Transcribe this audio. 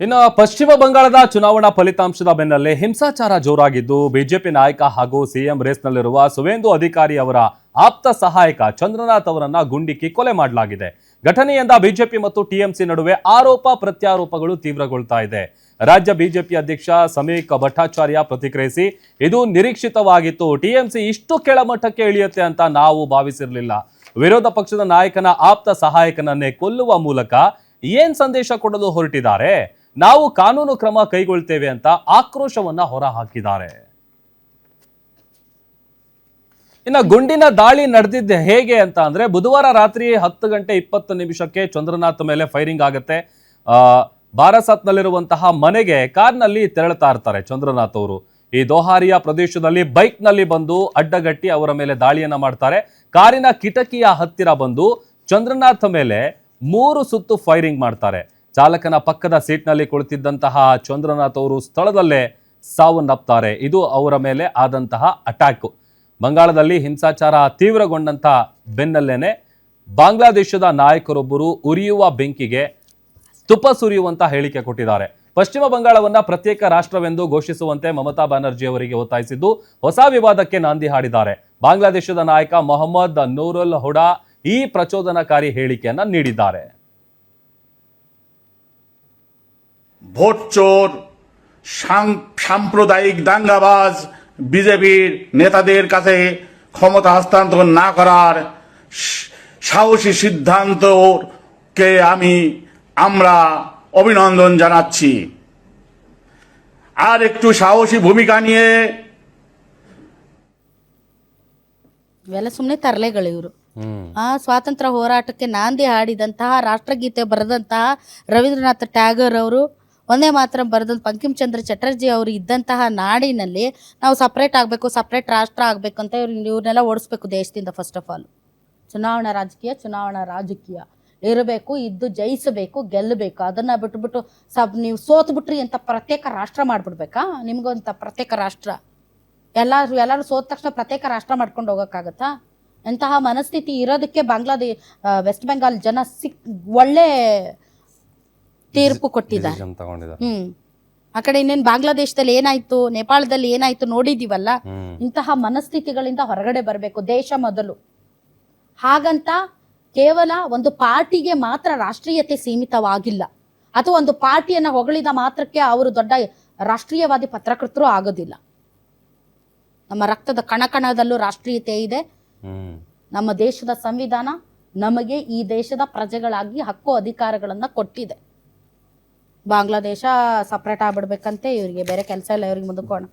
ಇನ್ನು ಪಶ್ಚಿಮ ಬಂಗಾಳದ ಚುನಾವಣಾ ಫಲಿತಾಂಶದ ಬೆನ್ನಲ್ಲೇ ಹಿಂಸಾಚಾರ ಜೋರಾಗಿದ್ದು ಬಿಜೆಪಿ ನಾಯಕ ಹಾಗೂ ಸಿಎಂ ರೇಸ್ನಲ್ಲಿರುವ ಸುವೇಂದು ಅಧಿಕಾರಿ ಅವರ ಆಪ್ತ ಸಹಾಯಕ ಚಂದ್ರನಾಥ್ ಅವರನ್ನ ಗುಂಡಿಕ್ಕಿ ಕೊಲೆ ಮಾಡಲಾಗಿದೆ. ಘಟನೆಯಿಂದ ಬಿಜೆಪಿ ಮತ್ತು ಟಿಎಂಸಿ ನಡುವೆ ಆರೋಪ ಪ್ರತ್ಯಾರೋಪಗಳು ತೀವ್ರಗೊಳ್ತಾ ಇದೆ. ರಾಜ್ಯ ಬಿಜೆಪಿ ಅಧ್ಯಕ್ಷ ಸಮೀಕ್ ಭಟ್ಟಾಚಾರ್ಯ ಪ್ರತಿಕ್ರಿಯಿಸಿ, ಇದು ನಿರೀಕ್ಷಿತವಾಗಿತ್ತು. ಟಿಎಂಸಿ ಇಷ್ಟು ಕೆಳಮಟ್ಟಕ್ಕೆ ಇಳಿಯುತ್ತೆ ಅಂತ ನಾವು ಭಾವಿಸಿರಲಿಲ್ಲ. ವಿರೋಧ ಪಕ್ಷದ ನಾಯಕನ ಆಪ್ತ ಸಹಾಯಕನನ್ನೇ ಕೊಲ್ಲುವ ಮೂಲಕ ಏನ್ ಸಂದೇಶ ಕೊಡಲು ಹೊರಟಿದ್ದಾರೆ? ನಾವು ಕಾನೂನು ಕ್ರಮ ಕೈಗೊಳ್ತೇವೆ ಅಂತ ಆಕ್ರೋಶವನ್ನ ಹೊರಹಾಕಿದ್ದಾರೆ. ಇನ್ನು ಗುಂಡಿನ ದಾಳಿ ನಡೆದಿದ್ದೆ ಹೇಗೆ ಅಂತ ಅಂದ್ರೆ ಬುಧವಾರ ರಾತ್ರಿ 10:20 ಚಂದ್ರನಾಥ್ ಮೇಲೆ ಫೈರಿಂಗ್ ಆಗುತ್ತೆ. ಬಾರಾಸಾತ್ನಲ್ಲಿರುವಂತಹ ಮನೆಗೆ ಕಾರ್ನಲ್ಲಿ ತೆರಳುತ್ತಾ ಇರ್ತಾರೆ ಚಂದ್ರನಾಥ್ ಅವರು. ಈ ದೋಹಾರಿಯಾ ಪ್ರದೇಶದಲ್ಲಿ ಬೈಕ್ ನಲ್ಲಿ ಬಂದು ಅಡ್ಡಗಟ್ಟಿ ಅವರ ಮೇಲೆ ದಾಳಿಯನ್ನ ಮಾಡ್ತಾರೆ. ಕಾರಿನ ಕಿಟಕಿಯ ಹತ್ತಿರ ಬಂದು ಚಂದ್ರನಾಥ್ ಮೇಲೆ 3 ಸುತ್ತು ಫೈರಿಂಗ್ ಮಾಡ್ತಾರೆ. ಚಾಲಕನ ಪಕ್ಕದ ಸೀಟ್ನಲ್ಲಿ ಕುಳಿತಿದ್ದಂತಹ ಚಂದ್ರನಾಥ್ ಅವರು ಸ್ಥಳದಲ್ಲೇ ಸಾವನ್ನಪ್ತಾರೆ. ಇದು ಅವರ ಮೇಲೆ ಆದಂತಹ ಅಟ್ಯಾಕ್. ಬಂಗಾಳದಲ್ಲಿ ಹಿಂಸಾಚಾರ ತೀವ್ರಗೊಂಡಂತಹ ಬೆನ್ನಲ್ಲೇನೆ ಬಾಂಗ್ಲಾದೇಶದ ನಾಯಕರೊಬ್ಬರು ಉರಿಯುವ ಬೆಂಕಿಗೆ ತುಪ್ಪ ಸುರಿಯುವಂತ ಹೇಳಿಕೆ ಕೊಟ್ಟಿದ್ದಾರೆ. ಪಶ್ಚಿಮ ಬಂಗಾಳವನ್ನ ಪ್ರತ್ಯೇಕ ರಾಷ್ಟ್ರವೆಂದು ಘೋಷಿಸುವಂತೆ ಮಮತಾ ಬ್ಯಾನರ್ಜಿ ಅವರಿಗೆ ಒತ್ತಾಯಿಸಿದ್ದು ಹೊಸ ವಿವಾದಕ್ಕೆ ನಾಂದಿ ಹಾಡಿದ್ದಾರೆ. ಬಾಂಗ್ಲಾದೇಶದ ನಾಯಕ ಮೊಹಮ್ಮದ್ ನೂರುಲ್ ಹುಡಾ ಈ ಪ್ರಚೋದನಕಾರಿ ಹೇಳಿಕೆಯನ್ನ ನೀಡಿದ್ದಾರೆ. ভোট চোর সাম্প্রদায়িক দাঙ্গাবাজ বিজেপির নেতাদের কাছে ক্ষমতা হস্তান্তর না করার সাহসী সিদ্ধান্তকে আমরা অভিনন্দন জানাচ্ছি। আর একটু সাহসী ভূমিকা নিয়ে ಇವೆಲ್ಲ ಸುಮ್ಮನೆ ತರಲೆಗಳು ಇವರು. ಸ್ವಾತಂತ್ರ್ಯ ಹೋರಾಟಕ್ಕೆ ನಾಂದಿ ಹಾಡಿದಂತಹ, ರಾಷ್ಟ್ರಗೀತೆ ಬರೆದಂತಹ ರವೀಂದ್ರನಾಥ್ ಟ್ಯಾಗೋರ್ ಅವರು, ಒಂದೇ ಮಾತ್ರ ಬರೆದಂತ ಬಂಕಿಮ್ ಚಂದ್ರ ಚಟರ್ಜಿ ಅವರು ಇದ್ದಂತಹ ನಾಡಿನಲ್ಲಿ ನಾವು ಸಪ್ರೇಟ್ ಆಗಬೇಕು, ಸಪ್ರೇಟ್ ರಾಷ್ಟ್ರ ಆಗಬೇಕು ಅಂತ ಇವ್ರನ್ನೆಲ್ಲ ಓಡಿಸ್ಬೇಕು ದೇಶದಿಂದ. ಫಸ್ಟ್ ಆಫ್ ಆಲ್ ಚುನಾವಣಾ ರಾಜಕೀಯ ಇರಬೇಕು, ಇದ್ದು ಜಯಿಸಬೇಕು, ಗೆಲ್ಲಬೇಕು. ಅದನ್ನ ಬಿಟ್ಬಿಟ್ಟು ನೀವು ಸೋತ್ಬಿಟ್ರಿ ಅಂತ ಪ್ರತ್ಯೇಕ ರಾಷ್ಟ್ರ ಮಾಡಿಬಿಡ್ಬೇಕಾ? ನಿಮ್ಗೊಂತ ಪ್ರತ್ಯೇಕ ರಾಷ್ಟ್ರ ಎಲ್ಲರೂ ಸೋತ ತಕ್ಷಣ ಪ್ರತ್ಯೇಕ ರಾಷ್ಟ್ರ ಮಾಡ್ಕೊಂಡು ಹೋಗೋಕ್ಕಾಗತ್ತಾ? ಎಂತಹ ಮನಸ್ಥಿತಿ ಇರೋದಕ್ಕೆ ವೆಸ್ಟ್ ಬೆಂಗಾಲ್ ಜನ ಒಳ್ಳೆ ತೀರ್ಪು ಕೊಟ್ಟಿದ್ದಾರೆ. ಆ ಕಡೆ ಇನ್ನೇನು ಬಾಂಗ್ಲಾದೇಶದಲ್ಲಿ ಏನಾಯ್ತು, ನೇಪಾಳದಲ್ಲಿ ಏನಾಯ್ತು ನೋಡಿದೀವಲ್ಲ. ಇಂತಹ ಮನಸ್ಥಿತಿಗಳಿಂದ ಹೊರಗಡೆ ಬರಬೇಕು. ದೇಶ ಮೊದಲು. ಹಾಗಂತ ಕೇವಲ ಒಂದು ಪಾರ್ಟಿಗೆ ಮಾತ್ರ ರಾಷ್ಟ್ರೀಯತೆ ಸೀಮಿತವಾಗಿಲ್ಲ, ಅಥವಾ ಒಂದು ಪಾರ್ಟಿಯನ್ನ ಹೊಗಳಿದ ಮಾತ್ರಕ್ಕೆ ಅವರು ದೊಡ್ಡ ರಾಷ್ಟ್ರೀಯವಾದಿ ಪತ್ರಕರ್ತರು ಆಗೋದಿಲ್ಲ. ನಮ್ಮ ರಕ್ತದ ಕಣಕಣದಲ್ಲೂ ರಾಷ್ಟ್ರೀಯತೆ ಇದೆ. ನಮ್ಮ ದೇಶದ ಸಂವಿಧಾನ ನಮಗೆ ಈ ದೇಶದ ಪ್ರಜೆಗಳಾಗಿ ಹಕ್ಕು ಅಧಿಕಾರಗಳನ್ನ ಕೊಟ್ಟಿದೆ. ಬಾಂಗ್ಲಾದೇಶ ಸಪ್ರೇಟ್ ಆಗ್ಬಿಡ್ಬೇಕಂತೆ, ಇವರಿಗೆ ಬೇರೆ ಕೆಲಸ ಇಲ್ಲ, ಇವ್ರಿಗೆ ಮುಂದಕ್ಕೋಣ.